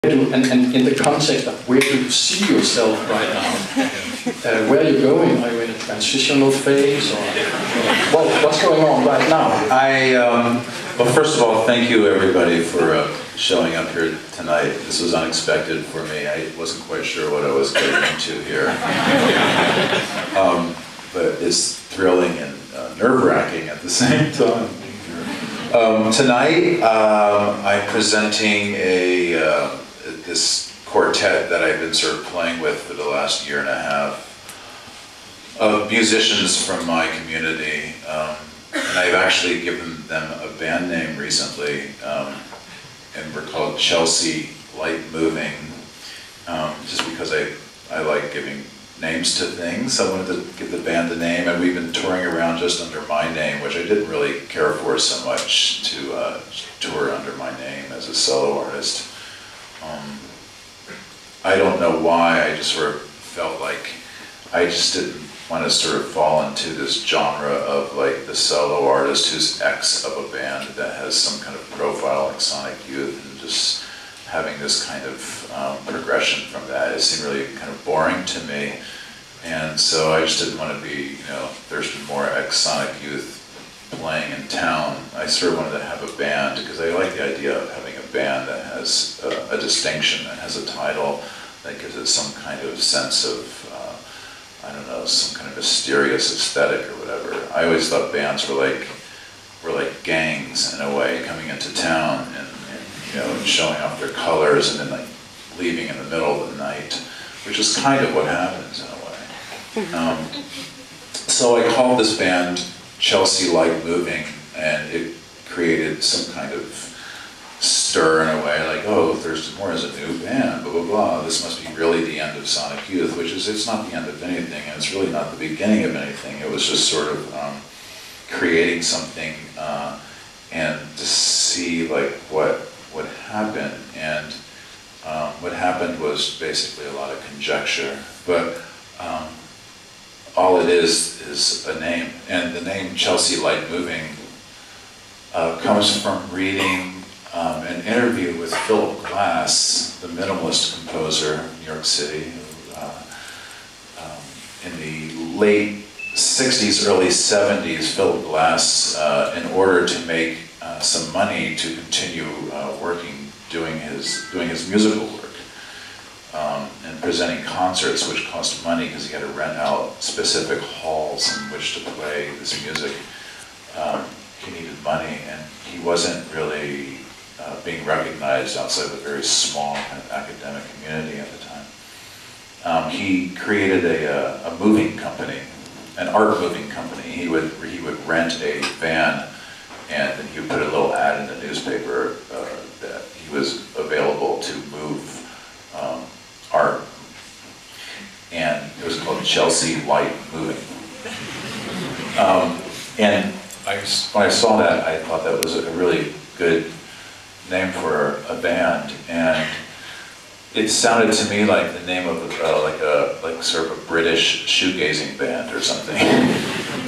And in the context of where do you see yourself right now? Where are you going? Are you in a transitional phase? Or what's going on right now? Well, first of all, thank you everybody for showing up here tonight. This was unexpected for me. I wasn't quite sure what I was getting into here. But it's thrilling and nerve-wracking at the same time. Tonight, I'm presenting this quartet that I've been sort of playing with for the last year and a half of musicians from my community. And I've actually given them a band name recently, and we're called Chelsea Light Moving, just because I like giving names to things. I wanted to give the band a name, and we've been touring around just under my name, which I didn't really care for so much to tour under my name as a solo artist. I don't know why, I just sort of felt like I just didn't want to sort of fall into this genre of like the solo artist who's ex of a band that has some kind of profile like Sonic Youth, and just having this kind of progression from that. It seemed really kind of boring to me. And so I just didn't want to be, Thurston Moore ex Sonic Youth playing in town. I sort of wanted to have a band because I like the idea of having a band that has a distinction, that has a title, that gives it some kind of sense of, I don't know, some kind of mysterious aesthetic or whatever. I always thought bands were like gangs in a way, coming into town and showing off their colors and then like leaving in the middle of the night, which is kind of what happens in a way. So I called this band Chelsea Light Moving, and it created some kind of stir in a way, like, oh, Thurston Moore is a new band, blah, blah, blah. This must be really the end of Sonic Youth, which is, it's not the end of anything, and it's really not the beginning of anything. It was just sort of creating something and to see like what would happen. And what happened was basically a lot of conjecture, but all it is a name. And the name Chelsea Light Moving comes from reading an interview with Philip Glass, the minimalist composer in New York City, in the late 60s, early 70s. Philip Glass, in order to make some money to continue doing his musical work, and presenting concerts, which cost money because he had to rent out specific halls in which to play this music. He needed money, and he wasn't really being recognized outside of a very small kind of academic community at the time. He created a moving company, an art moving company. He would rent a van, and then he would put a little ad in the newspaper that he was available to move art, and it was called Chelsea Light Moving. And when I saw that, I thought that was a really good name for a band, and it sounded to me like the name of like sort of a British shoegazing band or something,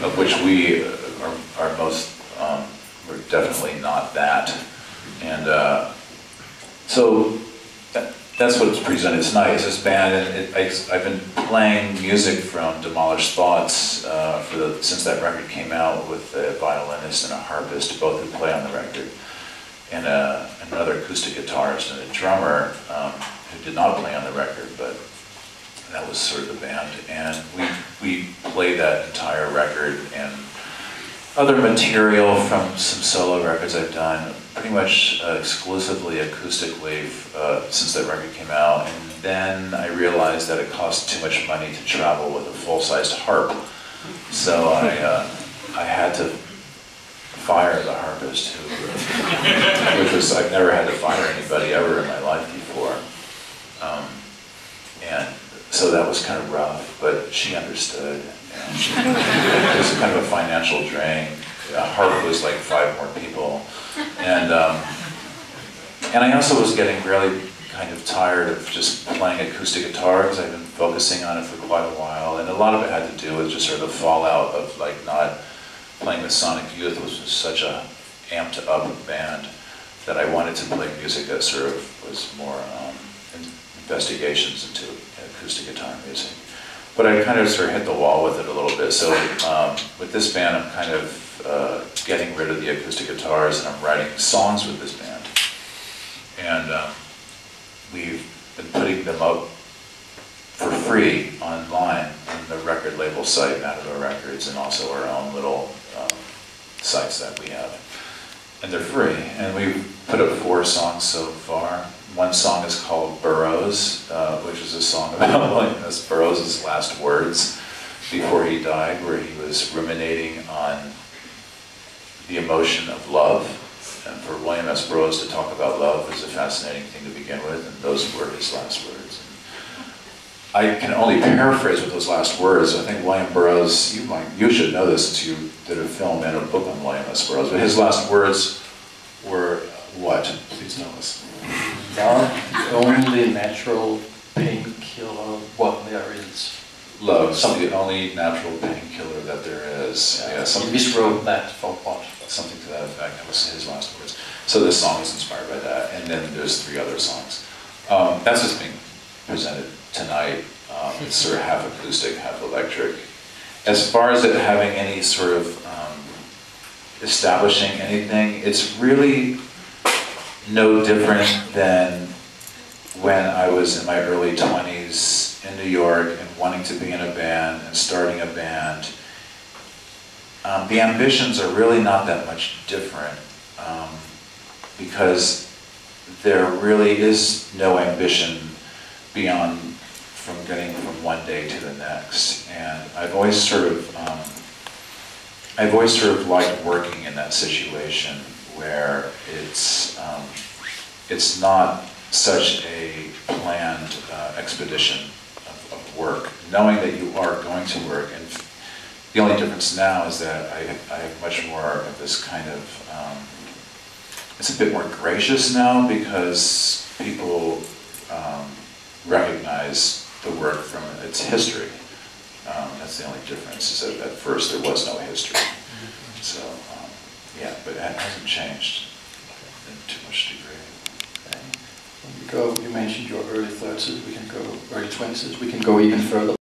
of which we are most. We're definitely not that, and so that's what it's presented tonight. Is this band, and I've been playing music from Demolished Thoughts since that record came out, with a violinist and a harpist, both who play on the record, and another acoustic guitarist and a drummer who did not play on the record, but that was sort of the band. And we played that entire record and other material from some solo records I've done, pretty much exclusively acoustically since that record came out. And then I realized that it cost too much money to travel with a full-sized harp. So I had to fire the harpist, which was, I've never had to fire anybody ever in my life before. And so that was kind of rough, but she understood. It was kind of a financial drain. Harp was like 5 more people. And I also was getting really kind of tired of just playing acoustic guitar, because I've been focusing on it for quite a while. And a lot of it had to do with just sort of the fallout of like not playing with Sonic Youth, which was such a amped up band, that I wanted to play music that sort of was more investigations into acoustic guitar music. But I kind of sort of hit the wall with it a little bit. So with this band, I'm kind of getting rid of the acoustic guitars, and I'm writing songs with this band. And we've been putting them up for free online on the record label site, Matador Records, and also our own little sites that we have. And they're free. And we've put up 4 songs so far. One song is called Burroughs, which is a song about William S. Burroughs' last words before he died, where he was ruminating on the emotion of love. And for William S. Burroughs to talk about love is a fascinating thing to begin with, and those were his last words. I can only paraphrase with those last words. I think William Burroughs, you should know this since you did a film and a book on William S. Burroughs, but his last words were what? Please tell us. Love, the only natural painkiller what there is. Love is the only natural painkiller that there is. Yeah, he miswrote that for what? Something to that effect. That was his last words. So this song is inspired by that, and then there's 3 other songs. That's what's being presented tonight. It's sort of half acoustic, half electric. As far as it having any sort of establishing anything, it's really no different than when I was in my early 20s in New York and wanting to be in a band and starting a band. The ambitions are really not that much different because there really is no ambition beyond from getting from one day to the next. And I've always sort of liked working in that situation where it's not such a planned expedition of work, knowing that you are going to work. And the only difference now is that I have much more of this kind of, it's a bit more gracious now because people recognize the work from its history. That's the only difference, is that at first there was no history. So, yeah, but it hasn't changed in too much degree. Okay. You mentioned your early 30s, we can go early 20s, we can go even further.